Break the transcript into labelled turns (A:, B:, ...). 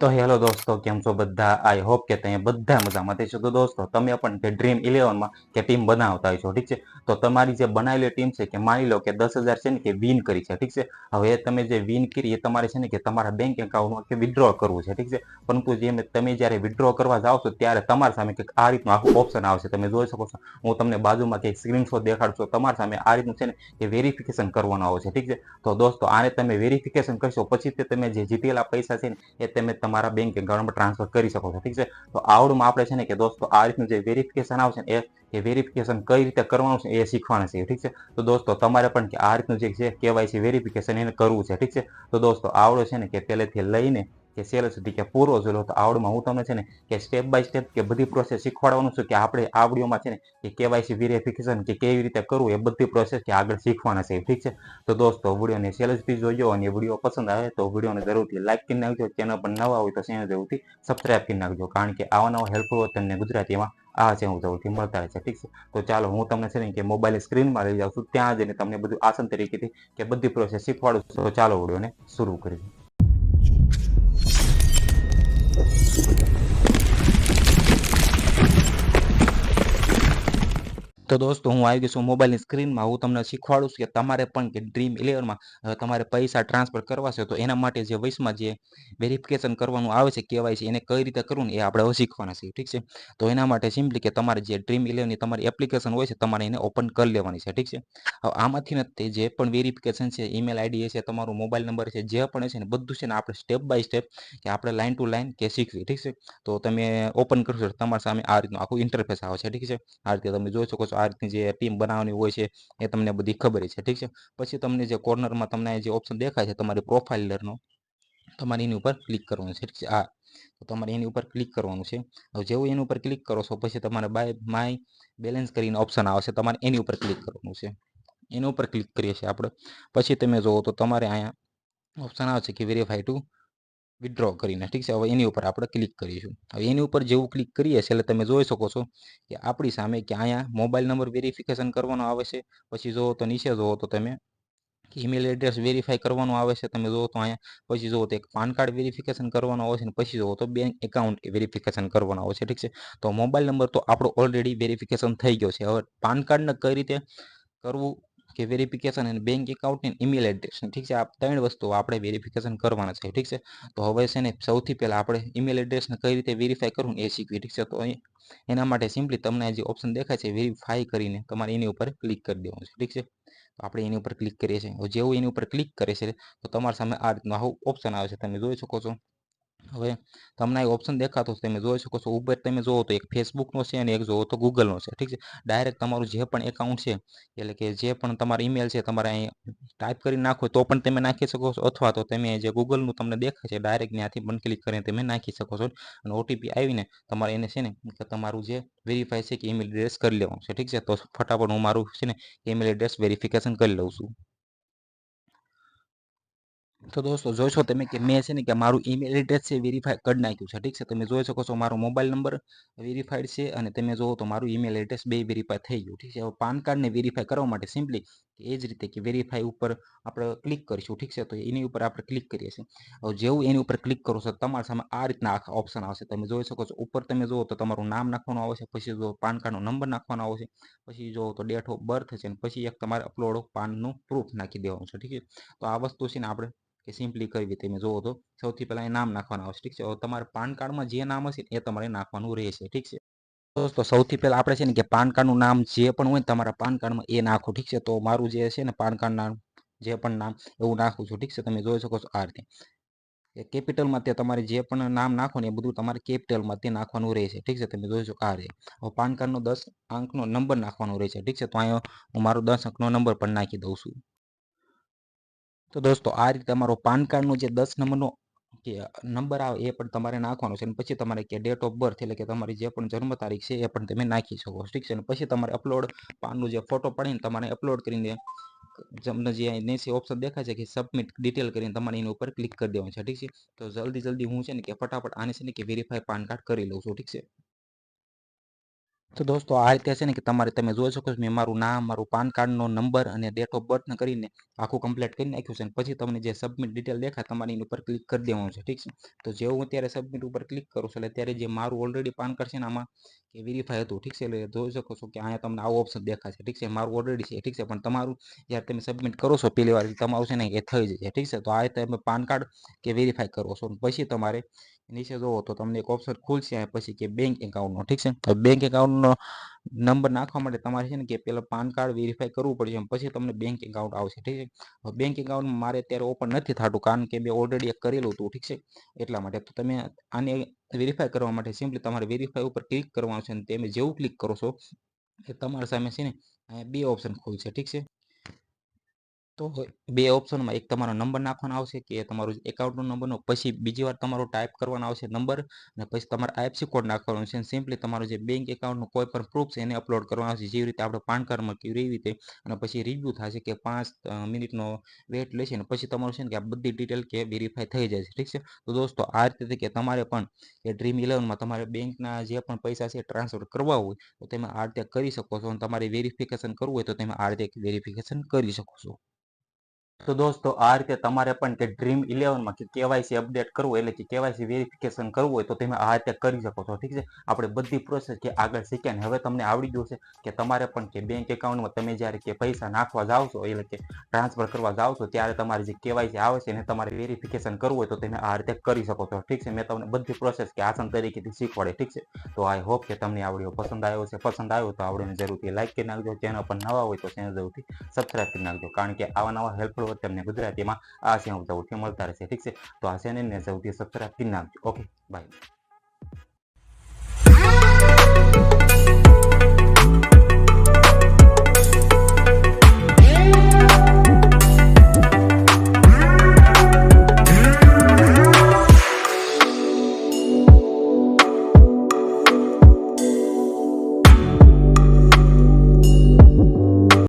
A: તો હેલો દોસ્તો, કેમ છો બધા? આઈ હોપ કે તમે બધા મજામાં થશો. તો દોસ્તો, તમે પણ કે ડ્રીમ 11માં કે ટીમ બનાવતા હોય છો, ઠીક છે? તો તમારી જે બનાવેલી ટીમ છે કે માની લો કે 10,000 છે ને કે વિન કરી છે, ઠીક છે? હવે તમે જે વિન કરી એ તમારે છે ને કે તમારા બેંક એકાઉન્ટમાં કે વિથડ્રો કરવું છે, ઠીક છે? પરંતુ જે તમે જ્યારે વિથડ્રો કરવા જાઓ છો ત્યારે તમારી સામે કંઈક આ રીતનું આખું ઓપ્શન આવશે. તમે જોઈ શકો છો. હું તમને બાજુમાં કંઈક સ્ક્રીનશોટ દેખાડું છું. તમારી સામે આ રીતનું છે ને કે વેરિફિકેશન કરવાનું આવશે, ઠીક છે? તો દોસ્તો, આને તમે વેરિફિકેશન કરશો પછી તે તમે જે જીતેલા પૈસા છે ને એ તમે તમારા બેંક એકાઉન્ટમાં ટ્રાન્સફર કરી શકો છો, ઠીક છે? તો આવડમાં આપણે છે ને કે દોસ્તો આ રીતનું જે વેરિફિકેશન આવશે ને એ વેરિફિકેશન કઈ રીતે કરવાનું છે એ શીખવાના છે, ઠીક છે? તો દોસ્તો, તમારે પણ કે આ રીતનું જે છે કેવાયસી વેરિફિકેશન એને કરવું છે, ઠીક છે? તો દોસ્તો, આવડો છે ને કે પહેલેથી લઈને કે છેલ્લે સુધી કે પૂરો જોયો તો આવડમાં હું તમને છે ને કે સ્ટેપ બાય સ્ટેપ કે બધી પ્રોસેસ શીખવાડવાનું છું કે આપણે આ વિડીયોમાં છે ને કે કેવાયસી વેરિફિકેશન કે કેવી રીતે કરવું એ બધી પ્રોસેસ કે આગળ શીખવાના છે, ઠીક છે? તો દોસ્તો, વિડીયોને છેલ્લે સુધી જોજો અને વિડીયો પસંદ આવે તો વિડીયોને જરૂરથી લાઈક કરી નાખજો. ચેનલ પર નવા હોય તો ચેનલ જરૂરથી સબસ્ક્રાઇબ કરી નાખજો, કારણ કે આવા નવા હેલ્પફુલ તમને ગુજરાતીમાં આ ચેનલ જરૂરથી મળતા રહે છે, ઠીક છે? તો ચાલો, હું તમને છે ને કે મોબાઈલની સ્ક્રીનમાં લઈ જાઉં છું, ત્યાં જઈને તમને બધું આસાન તરીકેથી કે બધી પ્રોસેસ શીખવાડું છું. તો ચાલો વિડીયોને શરૂ કરીએ. તો દોસ્તો, હું આવી ગયો છું મોબાઈલની સ્ક્રીનમાં. હું તમને શીખવાડું છું કે તમારે પણ કે ડ્રીમ 11માં તમારે પૈસા ટ્રાન્સફર કરવા છે તો એના માટે જે વયસમાં જે વેરિફિકેશન કરવાનું આવે છે કેવાયસી એને કઈ રીતે કરવું એ આપણે હવે શીખવાના છીએ, ઠીક છે? તો એના માટે સિમ્પલી કે તમારે જે ડ્રીમ 11ની તમારી એપ્લિકેશન હોય છે તમારે એને ઓપન કરી લેવાની છે, ઠીક છે? હવે આમાંથી નથી જે પણ વેરિફિકેશન છે, ઈમેલ આઈડી છે, તમારો મોબાઈલ નંબર છે, જે પણ છે ને બધું છે ને આપણે સ્ટેપ બાય સ્ટેપ કે આપણે લાઈન ટુ લાઈન કે શીખવી, ઠીક છે? તો તમે ઓપન કરશો તમારી સામે આ રીતનું આખું ઇન્ટરફેસ આવે છે, ઠીક છે? આ રીતે તમે જોઈ શકો છો. આ રીતની જે ટીમ બનાવવાની હોય છે એ તમને બધી ખબર છે, ઠીક છે? પછી તમને જે કોર્નરમાં તમને જે ઓપ્શન દેખાય છે તમારી પ્રોફાઇલરનો, તમારે એની ઉપર ક્લિક કરવાનું છે, ઠીક છે? તો તમારે એની ઉપર ક્લિક કરવાનું છે. હવે જેવું એની ઉપર ક્લિક કરો છો પછી તમારે બાય માય બેલેન્સ કરીને ઓપ્શન આવશે, તમારે એની ઉપર ક્લિક કરવાનું છે. એની ઉપર ક્લિક કરીએ છીએ આપણે. પછી તમે જુઓ તો તમારે અહીંયા ઓપ્શન આવશે કે વેરીફાઈ ટુ વિથડ્રો કરીને, ઠીક છે? હવે એની ઉપર આપણે ક્લિક કરીશું. હવે એની ઉપર જેવું ક્લિક કરીએ એટલે તમે જોઈ શકો છો કે આપણી સામે કે અહીંયા મોબાઈલ નંબર વેરિફિકેશન કરવાનો આવે છે. પછી જુઓ તો નીચે જુઓ તો તમે ઈમેલ એડ્રેસ વેરીફાઈ કરવાનું આવે છે. તમે જુઓ તો અહીંયા પછી જુઓ તો એક પાન કાર્ડ વેરિફિકેશન કરવાનું આવે છે અને પછી જુઓ તો બેંક એકાઉન્ટ વેરિફિકેશન કરવાનું આવે છે, ઠીક છે? તો મોબાઈલ નંબર તો આપણો ઓલરેડી વેરિફિકેશન થઈ ગયો છે. હવે પાન કાર્ડને કઈ રીતે કરવું કે વેરિફિકેશન અને બેંક એકાઉન્ટ ને ઈમેલ એડ્રેસ, ઠીક છે? આ ત્રણ વસ્તુ આપણે વેરિફિકેશન કરવાના છે, ઠીક છે? તો હવે છે ને સૌથી પહેલા આપણે ઈમેલ એડ્રેસને કઈ રીતે વેરીફાઈ કરવું એ શીખવી, ઠીક છે? તો એના માટે સિમ્પલી તમને જે ઓપ્શન દેખાય છે વેરીફાઈ કરીને તમારે એની ઉપર ક્લિક કરી દેવાનું છે, ઠીક છે? તો આપણે એની ઉપર ક્લિક કરીએ છીએ. જેવું એની ઉપર ક્લિક કરે છે તો તમારી સામે આ રીતનું આવું ઓપ્શન આવે છે, તમે જોઈ શકો છો. હવે તમને આ ઓપ્શન દેખાતો તમે જોઈ શકો છો. ઉપર તમે જુઓ તો એક ફેસબુકનો છે અને એક જુઓ તો ગૂગલનો છે, ઠીક છે? ડાયરેક્ટ તમારું જે પણ એકાઉન્ટ છે એટલે કે જે પણ તમારા ઈમેલ છે તમારે અહીં ટાઈપ કરી નાખો તો પણ તમે નાખી શકો છો, અથવા તો તમે જે ગૂગલનું તમને દેખાય છે ડાયરેક્ટ ત્યાંથી પણ ક્લિક કરીને તમે નાખી શકો છો. અને ઓટીપી આવીને તમારે એને છે ને કે તમારું જે વેરીફાઈ છે કે ઈમેલ એડ્રેસ કરી લેવાનું છે, ઠીક છે? તો ફટાફટ હું મારું છે ને ઈમેલ એડ્રેસ વેરિફિકેશન કરી લઉં છું. તો દોસ્તો, જોશો તમે કે મેં છે ને કે મારું ઈમેલ એડ્રેસ છે વેરીફાઈ કરી નાખ્યું છે, ઠીક છે? તમે જોઈ શકો છો મારો મોબાઈલ નંબર વેરીફાઈડ છે અને તમે જુઓ તો મારું ઈમેલ એડ્રેસ બે વેરીફાઈ થઈ ગયું, ઠીક છે? હવે પાન કાર્ડને વેરીફાઈ કરવા માટે સિમ્પલી એ જ રીતે કે વેરીફાઈ ઉપર આપણે ક્લિક કરીશું, ઠીક છે? તો એની ઉપર આપણે ક્લિક કરીએ છીએ. હવે જેવું એની ઉપર ક્લિક કરો છો તમારા સામે આ રીતના આખા ઓપ્શન આવશે, તમે જોઈ શકો છો. ઉપર તમે જુઓ તો તમારું નામ નાખવાનું આવે છે, પછી જો પાન કાર્ડનો નંબર નાખવાનો આવે છે, પછી જો તો ડેટ ઓફ બર્થ છે, પછી એક તમારે અપલોડ પાનનું પ્રૂફ નાખી દેવાનું છે, ઠીક છે? તો આ વસ્તુ છે ને આપણે કે સિમ્પલી કરવી. તમે જુઓ તો સૌથી પહેલાં એ નામ નાખવાનું આવશે, ઠીક છે? હવે તમારે પાન કાર્ડમાં જે નામ હશે એ તમારે નાખવાનું રહેશે, ઠીક છે? દોસ્તો, સૌથી પહેલાં આપણે છે ને કે પાન કાર્ડનું નામ જે પણ હોય ને તમારા પાન કાર્ડમાં એ નાખો, ઠીક છે? તો મારું જે છે ને પાન કાર્ડના જે પણ નામ એવું નાખું છું, ઠીક છે? તમે જોઈ શકો છો આ રીતે કેપિટલમાં તે તમારે જે પણ નામ નાખો ને એ બધું તમારે કેપિટલમાં તે નાખવાનું રહેશે, ઠીક છે? તમે જોઈ શકો આ રીતે. હવે પાન કાર્ડનો 10 અંકનો નંબર નાખવાનો રહેશે, ઠીક છે? તો અહીંયા હું મારો 10 અંકનો નંબર પણ નાખી દઉં છું. તો દોસ્તો, આ રીતે તમારો પાન કાર્ડનો જે 10 નંબરનો કે નંબર આવે એ પણ તમારે નાખવાનો છે. અને પછી તમારે કે ડેટ ઓફ બર્થ એટલે કે તમારી જે પણ જન્મ તારીખ છે એ પણ તમે નાખી શકો છો, ઠીક છે? અને પછી તમારે અપલોડ પાનનું જે ફોટો પાડીને તમારે અપલોડ કરીને તમને જે નીચે ઓપ્શન દેખાય છે કે સબમિટ ડિટેલ કરીને તમારે એની ઉપર ક્લિક કરી દેવાનું છે, ઠીક છે? તો જલ્દી હું છે ને કે ફટાફટ આને છે ને કે વેરીફાઈ પાન કાર્ડ કરી લઉં છું, ઠીક છે? તો દોસ્તો આ રીતે છે ને કે તમારે તમે જોઈ શકો છો મેં મારું નામ, મારું પાન કાર્ડનો નંબર અને ડેટ ઓફ બર્થ કરીને આખું કમ્પ્લીટ કરી નાખ્યું છે. અને પછી તમને જે સબમિટ ડિટેલ દેખાય તમારે એની ઉપર ક્લિક કરી દેવાનું છે, ઠીક છે. તો જેવું હું ત્યારે સબમિટ ઉપર ક્લિક કરું છું એટલે ત્યારે જે મારું ઓલરેડી પાન કાર્ડ છે ને આમાં કે વેરીફાઈ હતું, ઠીક છે. એટલે જોઈ શકો છો કે અહીંયા તમને આવો ઓપ્શન દેખાશે, ઠીક છે. મારું ઓલરેડી છે, ઠીક છે. પણ તમારું જ્યારે તમે સબમિટ કરો છો પહેલી વાર તમારું છે ને એ થઈ જશે, ઠીક છે. તો આ રીતે તમે પાન કાર્ડ કે વેરીફાઈ કરો છો પછી તમારે નીચે જોવો તો તમને એક ઓપ્શન ખુલશે પછી કે બેંક એકાઉન્ટનો, ઠીક છે. તો બેંક એકાઉન્ટનો નંબર નાખવા માટે તમારે છે ને કે પહેલાં પાન કાર્ડ વેરીફાઈ કરવું પડશે પછી તમને બેંક એકાઉન્ટ આવશે, ઠીક છે. બેંક એકાઉન્ટ મારે અત્યારે ઓપન નથી થતું કારણ કે મેં ઓલરેડી એક કરેલું હતું, ઠીક છે. એટલા માટે તો તમે આને વેરીફાઈ કરવા માટે સિમ્પલી તમારે વેરીફાઈ ઉપર ક્લિક કરવાનું છે અને તમે જેવું ક્લિક કરો છો એ તમારી સામે છે ને અહીંયા બે ઓપ્શન ખુલશે, ઠીક છે. તો બે ઓપ્શનમાં એક તમારો નંબર નાખવાનો આવશે કે તમારું એકાઉન્ટનો નંબરનો પછી બીજી વાર તમારો ટાઈપ કરવાનો આવશે નંબર અને પછી તમારે આઈએફએસસી કોડ નાખવાનો છે. સિમ્પલી તમારું જે બેંક એકાઉન્ટનું કોઈ પણ પ્રૂફ છે એને અપલોડ કરવાનું આવશે જેવી રીતે આપણે પાન કાર્ડમાં કેવી રીતે અને પછી રિવ્યૂ થશે કે 5 મિનિટનો વેટ લેશે અને પછી તમારું છે ને કે આ બધી ડિટેલ કે વેરીફાઈ થઈ જાય છે, ઠીક છે. તો દોસ્તો આ રીતે કે તમારે પણ કે ડ્રીમ ઇલેવનમાં તમારે બેંકના જે પણ પૈસા છે ટ્રાન્સફર કરવા હોય તો તમે આ રીતે કરી શકો છો અને તમારે વેરિફિકેશન કરવું હોય તો તમે આ રીતે વેરિફિકેશન કરી શકો છો. તો દોસ્તો આ રીતે તમારે પણ કે ડ્રીમ ઇલેવનમાં કે કેવાયસી અપડેટ કરવું એટલે કે કેવાયસી વેરિફિકેશન કરવું હોય તો તમે આ રીતે કરી શકો છો, ઠીક છે. આપણે બધી પ્રોસેસ કે આગળ શીખ્યા ને હવે તમને આવડી ગયું છે કે તમારે પણ કે બેંક એકાઉન્ટમાં તમે જ્યારે કે પૈસા નાખવા જાઓ છો એટલે કે ટ્રાન્સફર કરવા જાઓ છો ત્યારે તમારે જે કેવાયસી આવે છે એને તમારે વેરિફિકેશન કરવું હોય તો તમે આ રીતે કરી શકો છો, ઠીક છે. મેં તમને બધી પ્રોસેસ કે આસાન તરીકેથી શીખવાડે, ઠીક છે. તો આઈ હોપ કે તમને આ વિડીયો પસંદ આવ્યો છે. પસંદ આવ્યો તો આવડીને જરૂરથી લાઈક કરી નાખજો. ચેનલ પર નવા હોય તો ચેનલ જરૂરથી સબસ્ક્રાઈબ કરી નાખજો કારણ કે આવા નવા હેલ્પફુલ તમને ગુજરાતીમાં આ ચેનલ સૌથી મળતા રહેશે, ઠીક છે. તો આ ચેનલને સૌથી સબસ્ક્રાઈબ કરી નાખજો. Okay, by.